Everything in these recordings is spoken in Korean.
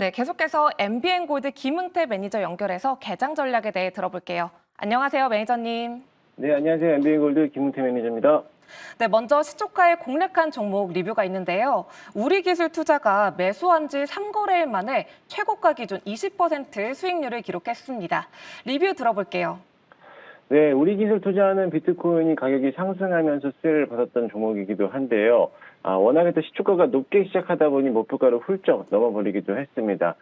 네, 계속해서 MBN골드 김응태 매니저 연결해서 개장 전략에 대해 들어볼게요. 안녕하세요, 매니저님. 네, 안녕하세요. MBN골드 김웅태 매니저입니다. 네, 먼저 시초가의 공략한 종목 리뷰가 있는데요. 우리기술투자가 매수한 지 3거래일 만에 최고가 기준 20% 수익률을 기록했습니다. 리뷰 들어볼게요. 네, 우리기술투자는 비트코인이 가격이 상승하면서 수혜를 받았던 종목이기도 한데요. 워낙에 또 시초가가 높게 시작하다 보니 목표가를 훌쩍 넘어버리기도 했습니다.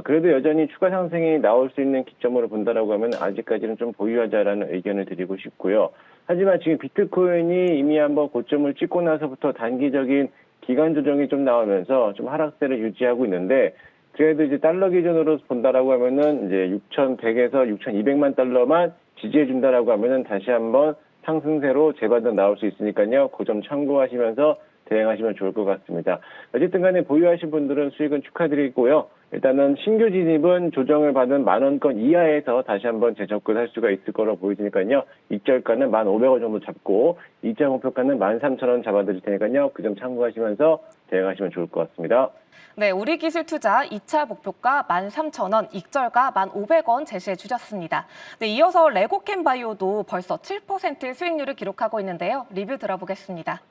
그래도 여전히 추가 상승이 나올 수 있는 기점으로 본다라고 하면 아직까지는 좀 보유하자라는 의견을 드리고 싶고요. 하지만 지금 비트코인이 이미 한번 고점을 찍고 나서부터 단기적인 기간 조정이 좀 나오면서 좀 하락세를 유지하고 있는데, 그래도 이제 달러 기준으로 본다라고 하면은 이제 6,100에서 6,200만 달러만 지지해 준다라고 하면은 다시 한번 상승세로 재반등 나올 수 있으니까요. 그 점 참고하시면서 대응하시면 좋을 것 같습니다. 어쨌든 간에 보유하신 분들은 수익은 축하드리고요. 일단은 신규 진입은 조정을 받은 10,000원권 이하에서 다시 한번 재접근할 수가 있을 거로 보이니까요. 익절가는 1,500원 정도 잡고 2차 목표가는 13,000원 잡아드릴 테니까요. 그 점 참고하시면서 대응하시면 좋을 것 같습니다. 네, 우리기술투자 2차 목표가 13,000원, 익절가 1,500원 제시해 주셨습니다. 네, 이어서 레고캠바이오도 벌써 7% 수익률을 기록하고 있는데요. 리뷰 들어보겠습니다.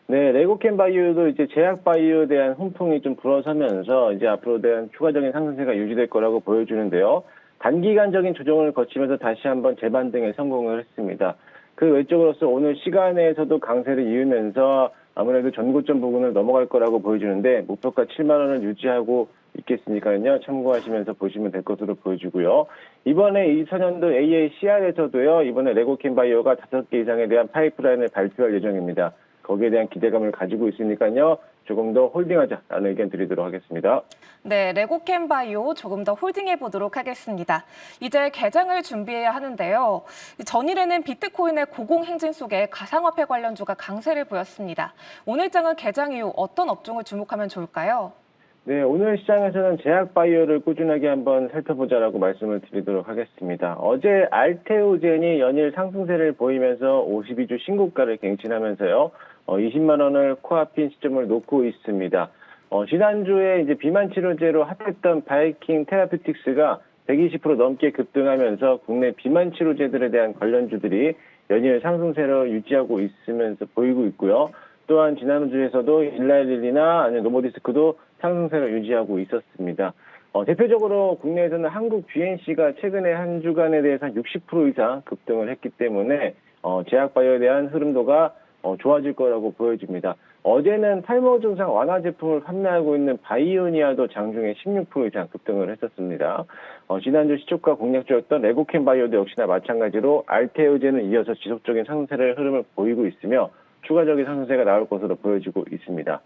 네, 레고캠바이오도 이제 제약바이오에 대한 훈풍이 좀 불어서면서 이제 앞으로 대한 추가적인 상승세가 유지될 거라고 보여주는데요. 단기간적인 조정을 거치면서 다시 한번 재반등에 성공을 했습니다. 그 외적으로서 오늘 시간에서도 강세를 이으면서 아무래도 전고점 부근을 넘어갈 거라고 보여주는데, 목표가 7만 원을 유지하고 있겠으니까요. 참고하시면서 보시면 될 것으로 보여주고요. 이번에 24년도 AACR에서도요. 이번에 레고캠바이오가 5개 이상에 대한 파이프라인을 발표할 예정입니다. 거기에 대한 기대감을 가지고 있으니까요. 조금 더 홀딩하자라는 의견 드리도록 하겠습니다. 네, 레고캠바이오 조금 더 홀딩해 보도록 하겠습니다. 이제 개장을 준비해야 하는데요. 전일에는 비트코인의 고공행진 속에 가상화폐 관련주가 강세를 보였습니다. 오늘 장은 개장 이후 어떤 업종을 주목하면 좋을까요? 네, 오늘 시장에서는 제약바이오를 꾸준하게 한번 살펴보자라고 말씀을 드리도록 하겠습니다. 어제 알테오젠이 연일 상승세를 보이면서 52주 신고가를 갱신하면서요. 20만 원을 코앞인 시점을 놓고 있습니다. 지난주에 이제 비만 치료제로 핫했던 바이킹 테라피틱스가 120% 넘게 급등하면서 국내 비만 치료제들에 대한 관련주들이 연일 상승세를 유지하고 있으면서 보이고 있고요. 또한 지난주에서도 일라일리나 아니면 노보디스크도 상승세를 유지하고 있었습니다. 대표적으로 국내에서는 한국 BNC가 최근에 한 주간에 대해서 60% 이상 급등을 했기 때문에 제약바이오에 대한 흐름도가 좋아질 거라고 보여집니다. 어제는 탈모 증상 완화 제품을 판매하고 있는 바이오니아도 장중에 16% 이상 급등을 했었습니다. 지난주 시초가 공략주였던 레고캠바이오도 역시나 마찬가지로 알테오젠을 이어서 지속적인 상승세를 흐름을 보이고 있으며 추가적인 상승세가 나올 것으로 보여지고 있습니다.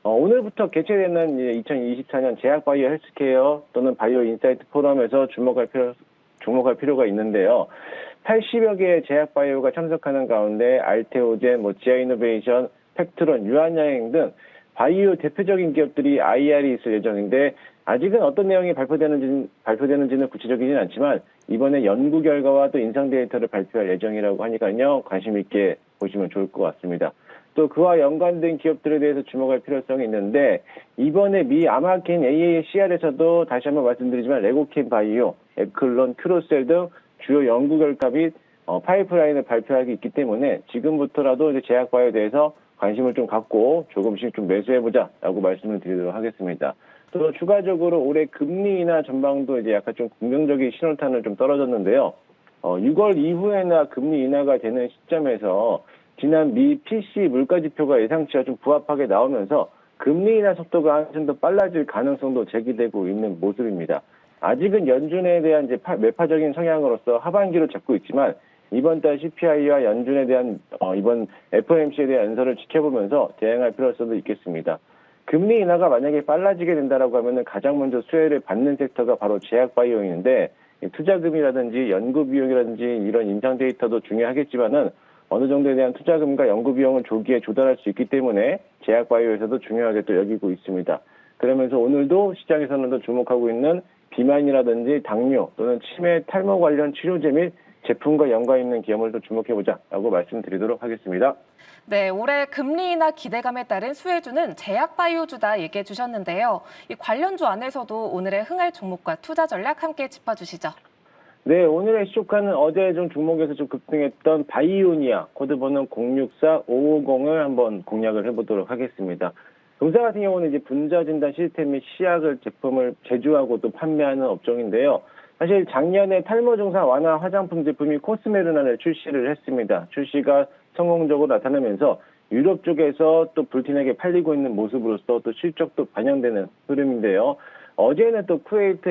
오늘부터 개최되는 2024년 제약바이오 헬스케어 또는 바이오 인사이트 포럼에서 주목할 필요가 있는데요. 80여 개의 제약바이오가 참석하는 가운데 알테오젠, 지아이노베이션, 팩트론, 유한양행 등 바이오 대표적인 기업들이 IR이 있을 예정인데, 아직은 어떤 내용이 발표되는지는 구체적이진 않지만 이번에 연구 결과와 또 인상 데이터를 발표할 예정이라고 하니까요. 관심 있게 보시면 좋을 것 같습니다. 또 그와 연관된 기업들에 대해서 주목할 필요성이 있는데, 이번에 미 아마킨 AACR에서도 다시 한번 말씀드리지만 레고캠 바이오, 에클론, 큐로셀 등 주요 연구 결과 및 파이프라인을 발표하기 있기 때문에 지금부터라도 이제 제약바이오에 대해서 관심을 좀 갖고 조금씩 좀 매수해보자라고 말씀을 드리도록 하겠습니다. 또 추가적으로 올해 금리 인하 전망도 이제 약간 좀 긍정적인 신호탄을 좀 떨어졌는데요. 6월 이후에나 금리 인하가 되는 시점에서 지난 미 PC 물가 지표가 예상치와 좀 부합하게 나오면서 금리 인하 속도가 한층 더 빨라질 가능성도 제기되고 있는 모습입니다. 아직은 연준에 대한 이제 매파적인 성향으로서 하반기로 잡고 있지만 이번 달 CPI와 연준에 대한 이번 FOMC에 대한 연설을 지켜보면서 대응할 필요성도 있겠습니다. 금리 인하가 만약에 빨라지게 된다라고 하면은 가장 먼저 수혜를 받는 섹터가 바로 제약바이오인데, 투자금이라든지 연구 비용이라든지 이런 인상 데이터도 중요하겠지만은 어느 정도에 대한 투자금과 연구 비용을 조기에 조달할 수 있기 때문에 제약바이오에서도 중요하게 또 여기고 있습니다. 그러면서 오늘도 시장에서는 더 주목하고 있는 비만이라든지 당뇨 또는 치매 탈모 관련 치료제 및 제품과 연관 있는 기업을 또 주목해보자라고 말씀드리도록 하겠습니다. 네, 올해 금리 인하 기대감에 따른 수혜주는 제약바이오주다 얘기해 주셨는데요. 이 관련주 안에서도 오늘의 흥할 종목과 투자 전략 함께 짚어주시죠. 네, 오늘의 시초가는 어제 좀 종목에서 좀 급등했던 바이오니아 코드번호 064550을 한번 공략을 해보도록 하겠습니다. 동사 같은 경우는 이제 분자 진단 시스템 및 시약을 제품을 제조하고 또 판매하는 업종인데요. 사실 작년에 탈모 증상 완화 화장품 제품이 코스메르나를 출시를 했습니다. 출시가 성공적으로 나타나면서 유럽 쪽에서 또 불티나게 팔리고 있는 모습으로서 또 실적도 반영되는 흐름인데요. 어제는 또 쿠웨이트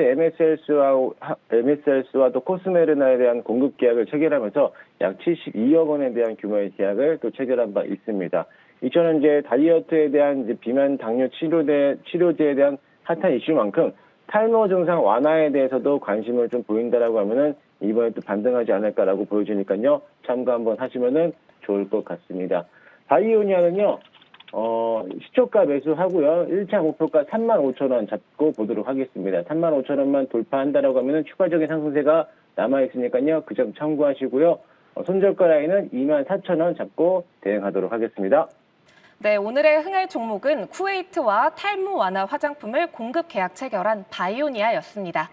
MSLS와 또 코스메르나에 대한 공급 계약을 체결하면서 약 72억 원에 대한 규모의 계약을 또 체결한 바 있습니다. 이처럼 이제 다이어트에 대한 이제 비만 당뇨 치료제에 대한 핫한 이슈만큼 탈모 증상 완화에 대해서도 관심을 좀 보인다라고 하면은 이번에 또 반등하지 않을까라고 보여지니까요. 참고 한번 하시면은 좋을 것 같습니다. 바이오니아는요. 시초가 매수하고요. 1차 목표가 35,000원 잡고 보도록 하겠습니다. 35,000원만 돌파한다라고 하면은 추가적인 상승세가 남아있으니까요. 그 점 참고하시고요. 손절가 라인은 24,000원 잡고 대응하도록 하겠습니다. 네, 오늘의 흥할 종목은 쿠웨이트와 탈모 완화 화장품을 공급 계약 체결한 바이오니아였습니다.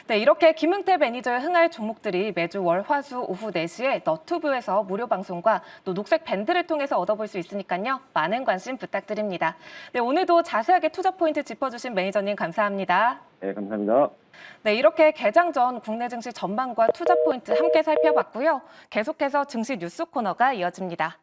네, 이렇게 김흥태 매니저의 흥할 종목들이 매주 월, 화, 수 오후 4시에 너튜브에서 무료 방송과 또 녹색 밴드를 통해서 얻어볼 수 있으니까요. 많은 관심 부탁드립니다. 네, 오늘도 자세하게 투자 포인트 짚어주신 매니저님 감사합니다. 네, 감사합니다. 네, 이렇게 개장 전 국내 증시 전망과 투자 포인트 함께 살펴봤고요. 계속해서 증시 뉴스 코너가 이어집니다.